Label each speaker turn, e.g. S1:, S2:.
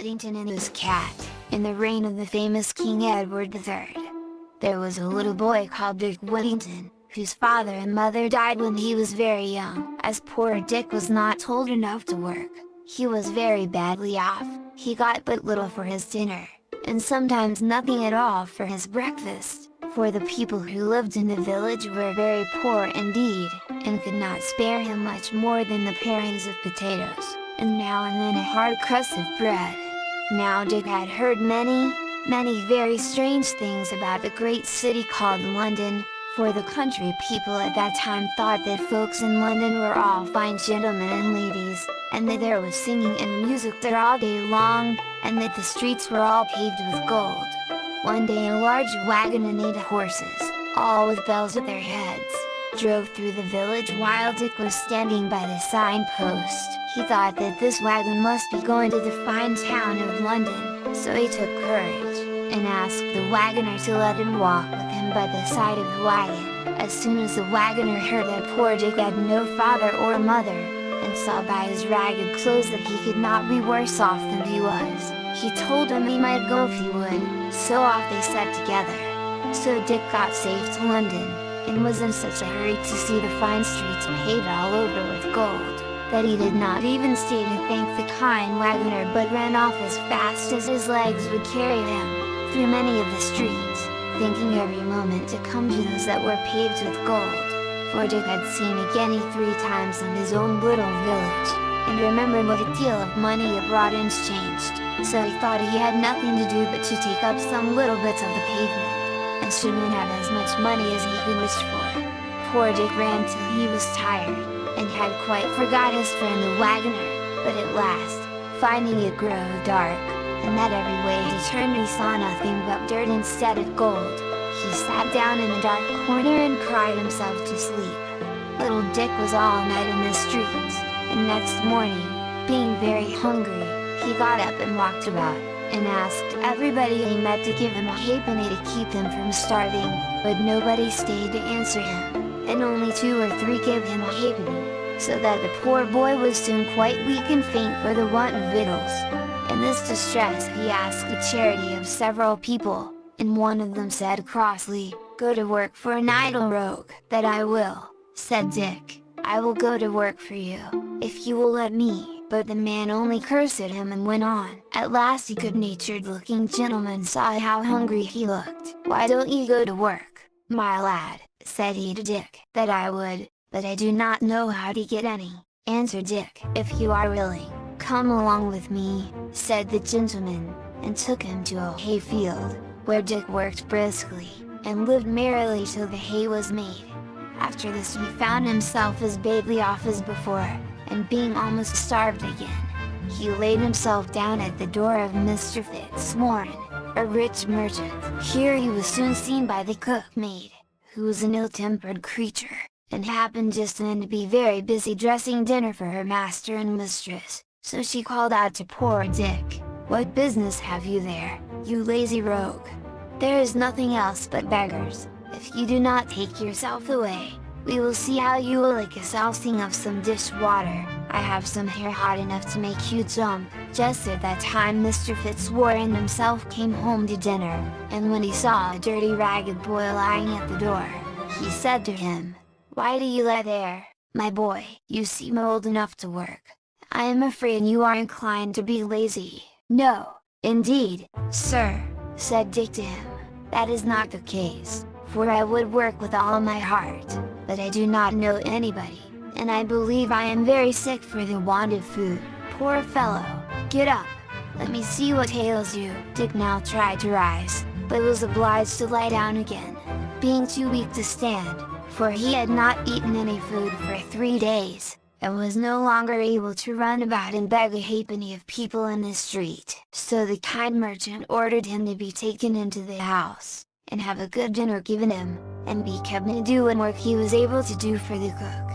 S1: Whittington and his cat, in the reign of the famous King Edward III. There was a little boy called Dick Whittington, whose father and mother died when he was very young. As poor Dick was not old enough to work, he was very badly off. He got but little for his dinner, and sometimes nothing at all for his breakfast, for the people who lived in the village were very poor indeed, and could not spare him much more than the parings of potatoes, and now and then a hard crust of bread. Now Dick had heard many very strange things about the great city called London, for the country people at that time thought that folks in London were all fine gentlemen and ladies, and that there was singing and music there all day long, and that the streets were all paved with gold. One day a large wagon and 8 horses, all with bells at their heads, drove through the village while Dick was standing by the signpost. He thought that this wagon must be going to the fine town of London, so he took courage, and asked the wagoner to let him walk with him by the side of the wagon. As soon as the wagoner heard that poor Dick had no father or mother, and saw by his ragged clothes that he could not be worse off than he was, he told him he might go if he would, so off they set together. So Dick got safe to London, and was in such a hurry to see the fine streets paved all over with gold, that he did not even stay to thank the kind wagoner but ran off as fast as his legs would carry him, through many of the streets, thinking every moment to come to those that were paved with gold, for Dick had seen a guinea 3 times in his own little village, and remembered what a deal of money it brought in changed, so he thought he had nothing to do but to take up some little bits of the pavement, and soon would have as much money as he could wish for. Poor Dick ran till he was tired, and had quite forgot his friend the wagoner, but at last, finding it grow dark, and that every way he turned he saw nothing but dirt instead of gold, he sat down in a dark corner and cried himself to sleep. Little Dick was all night in the streets, and next morning, being very hungry, he got up and walked about, and asked everybody he met to give him a halfpenny to keep him from starving, but nobody stayed to answer him, and only 2 or 3 gave him a halfpenny, so that the poor boy was soon quite weak and faint for the want of victuals. In this distress he asked the charity of several people, and one of them said crossly, "Go to work for an idle rogue." "That I will," said Dick, "I will go to work for you, if you will let me." But the man only cursed at him and went on. At last a good-natured looking gentleman saw how hungry he looked. "Why don't you go to work, my lad?" said he to Dick. "That I would, but I do not know how to get any," answered Dick. "If you are willing, come along with me," said the gentleman, and took him to a hayfield, where Dick worked briskly, and lived merrily till the hay was made. After this he found himself as badly off as before, and being almost starved again, he laid himself down at the door of Mr. Fitzwarren, a rich merchant. Here he was soon seen by the cook-maid, who was an ill-tempered creature, and happened just then to be very busy dressing dinner for her master and mistress, so she called out to poor Dick, "What business have you there, you lazy rogue? There is nothing else but beggars. If you do not take yourself away, we will see how you will lick a sousing of some dish water. I have some hair hot enough to make you jump." Just at that time Mr. Fitzwarren himself came home to dinner, and when he saw a dirty ragged boy lying at the door, he said to him, "Why do you lie there, my boy? You seem old enough to work. I am afraid you are inclined to be lazy." "No, indeed, sir," said Dick to him, "that is not the case, for I would work with all my heart, but I do not know anybody, and I believe I am very sick for the want of food." "Poor fellow, get up, let me see what ails you." Dick now tried to rise, but was obliged to lie down again, being too weak to stand, for he had not eaten any food for 3 days, and was no longer able to run about and beg a halfpenny of people in the street. So the kind merchant ordered him to be taken into the house, and have a good dinner given him, and be kept to do what work he was able to do for the cook.